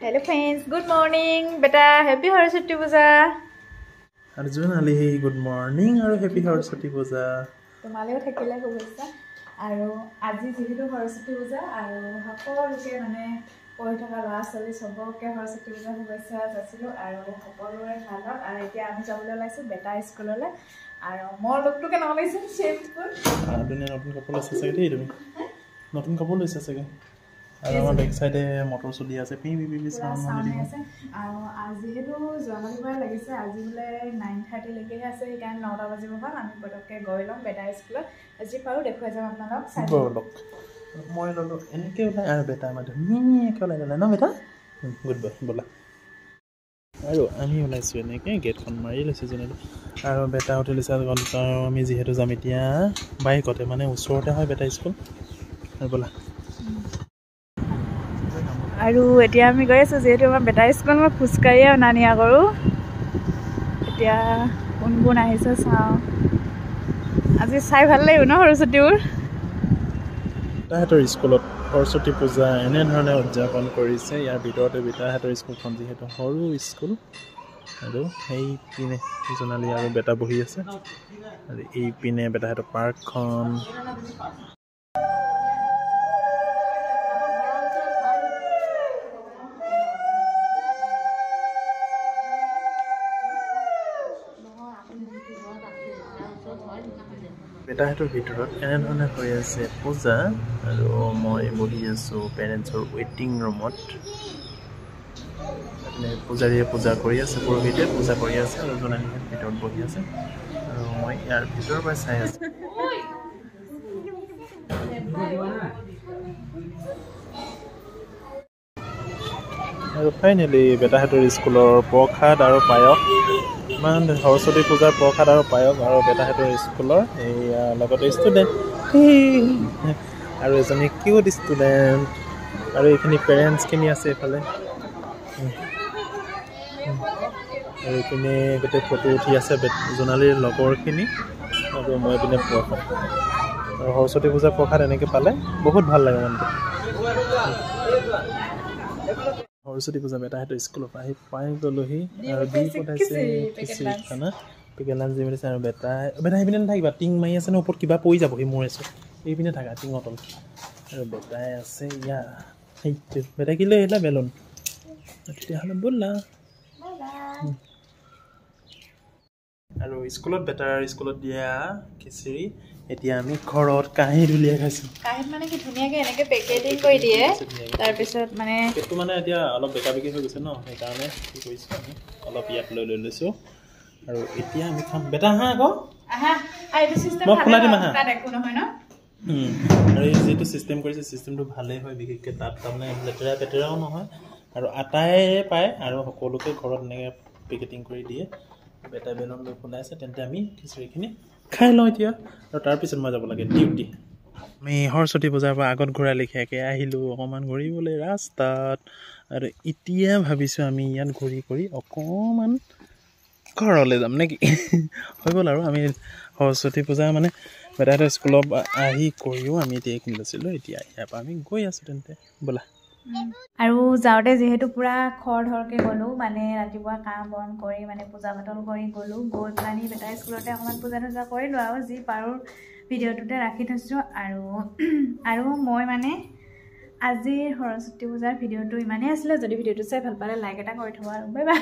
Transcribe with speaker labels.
Speaker 1: Hello friends, good morning. Beta, happy Saraswati Puja.
Speaker 2: Arjun Ali, good morning and happy Saraswati Puja.
Speaker 1: তোমালেও থাকিলে শুভেচ্ছা আৰু আজি যেহেতু সৰস্বতী পূজা আৰু সকলোকে মানে পঢ়ি থকা ল'ৰা ছোৱালী সবকে সৰস্বতী পূজা শুভেচ্ছা যাচিলো আৰু সকলোৰে ভাল হওক আৰু এতিয়া আমি যাবলৈ ওলাইছো বেটা স্কুললৈ আৰু মোৰ লুকটো কেনেকুৱা লাগিছে চেমপুল
Speaker 2: আপুনি নতুন কাপোৰ লৈছে চাগে দেই তুমি নতুন কাপোৰ লৈছে চাগে আৰু আমাৰ বেক সাইডে মটৰ চলি আছে পি পি পি সাউন্ড
Speaker 1: আছে আৰু আজি যেহেতু যোৱাকালি পৰা লাগিছে আজি বোলে 9:30 লৈকে আছে সেইকাৰণে 9টা বাজিব হ'ল আমি পটককৈ গৈ ল'ম বেটা স্কুলত আজি পাৰো দেখুৱাই যাম আপোনালোক চাই
Speaker 2: লওক মই ললো এনেকৈ ওলাই আৰু বেটা আমাৰ ধুনীয়াকৈ ওলাই গ'লে ন বেটা গুড বয় ব'লা আৰু আমি ওলাইছোঁ এনেকৈ গেটখন মাৰি লৈছোঁ যেনেকৈ আৰু বেটা উঠি লৈছে আৰু আমি যিহেতু যাম এতিয়া বাইকতে মানে ওচৰতে হয় বেটা স্কুল আৰু ব'লা
Speaker 1: আৰু এতিয়া আমি গৈ আছোঁ যিহেতু আমাৰ বেটা স্কুল মই খোজকাঢ়িয়ে অনা নিয়া কৰোঁ এতিয়া কোন কোন আহিছে চাওঁ আজি চাই ভাল লাগিব ন সৰস্বতীবোৰ
Speaker 2: বিতাহঁতৰ স্কুলত সৰস্বতী পূজা এনেধৰণে উদযাপন কৰিছে ইয়াৰ ভিতৰতে বিতাহঁতৰ স্কুলখন যিহেতু সৰু স্কুল আৰু সেইপিনে জোনালী আৰু বেটা বহি আছে আৰু এইপিনে বেটাহঁতৰ পাৰ্কখন বেটাহঁতৰ ভিতৰত এনেধৰণে হৈ আছে পূজা আৰু মই বহি আছোঁ পেৰেণ্টছৰ ৱেইটিং ৰুমত পূজাৰীয়ে পূজা কৰি আছে পুৰোহিতে পূজা কৰি আছে আৰু জোনালীয়ে ভিতৰত বহি আছে আৰু মই ইয়াৰ ভিতৰৰ পৰা চাই আছোঁ আৰু ফাইনেলি বেটাহঁতৰ স্কুলৰ প্ৰসাদ আৰু পায়স ইমান সৰস্বতী পূজাৰ প্ৰসাদ আৰু পায়স আৰু বেটাহঁতৰ স্কুলৰ এইয়া লগতে ষ্টুডেণ্ট আৰু এজনী কিউট ষ্টুডেণ্ট আৰু এইখিনি পেৰেণ্টছখিনি আছে এইফালে আৰু এইপিনে গোটেই ফটো উঠি আছে জোনালীৰ লগৰখিনি আৰু মই এইপিনে প্ৰসাদ আৰু সৰস্বতী পূজাৰ প্ৰসাদ এনেকৈ পালে বহুত ভাল লাগে মনটো সৰস্বতী পূজা বেটাহঁতৰ স্কুলৰ পৰা আহি পাই গ'লোহি আৰু দি পঠাইছে খানা পেকেট লাঞ্চ দি পঠাইছে আৰু বেটা সেইপিনে নাথাকিবা টিং মাৰি আছে ন ওপৰত কিবা পৰি যাব সি মোৰ আছোঁ এইপিনে থাকা টিঙৰ তল আৰু বেটাই আছে ইয়াৰ সেইটো বেটা কি লৈ আহিলা বেলুন তেতিয়াহ'লে ব'লা আৰু স্কুলত বেটাৰ স্কুলত দিয়া খিচিৰি এতিয়া আমি ঘৰত কাঁহীত উলিয়াই খাইছোঁ
Speaker 1: কাঁহীত মানে কি ধুনীয়াকৈ এনেকৈ পেকেটিং কৰি দিয়ে তাৰপিছত মানে
Speaker 2: সেইটো মানে এতিয়া অলপ বেকা বেকি হৈ গৈছে ন সেইকাৰণে কি কৰিছোঁ আমি অলপ ইয়াত লৈ লৈছোঁ আৰু এতিয়া আমি খাম বেটা আহা আকৌ মই খোলা দিম আহা আৰু এই যিটো ছিষ্টেম কৰিছে ছিষ্টেমটো ভালেই হয় বিশেষকৈ তাত তাৰমানে লেতেৰা পেতেৰাও নহয় আৰু আটাই পায় আৰু সকলোকে ঘৰত এনেকৈ পেকেটিং কৰি দিয়ে বেটা বেলুন লৈ খোলাইছে তেন্তে আমি খিচিৰিখিনি খাই লওঁ এতিয়া আৰু তাৰপিছত মই যাব লাগে ডিউটি আমি সৰস্বতী পূজাৰ পৰা আগত ঘূৰা লেখীয়াকৈ আহিলোঁ অকণমান ঘূৰিবলৈ ৰাস্তাত আৰু এতিয়া ভাবিছোঁ আমি ইয়াত ঘূৰি কৰি অকণমান ঘৰলৈ যাম নেকি হৈ গ'ল আৰু আমি সৰস্বতী পূজা মানে বেটাহঁতৰ স্কুলৰ আহি কৰিও আমি এতিয়া এইখিনি লৈছিলোঁ এতিয়া ইয়াৰ পৰা আমি গৈ আছোঁ তেন্তে ব'লা
Speaker 1: আৰু যাওঁতে যিহেতু পূৰা খৰধৰকৈ গ'লোঁ মানে ৰাতিপুৱা কাম বন কৰি মানে পূজা পাতল কৰি গ'লোঁ গৈ পেলানি বেটা স্কুলতে অকণমান পূজা চূজা কৰিলোঁ আৰু যি পাৰোঁ ভিডিঅ'টোতে ৰাখি থৈছোঁ আৰু মই মানে আজিৰ সৰস্বতী পূজাৰ ভিডিঅ'টো ইমানেই আছিলে যদি ভিডিঅ'টো চাই ভাল পালে লাইক এটা কৰি থ'ব আৰু বাই বাই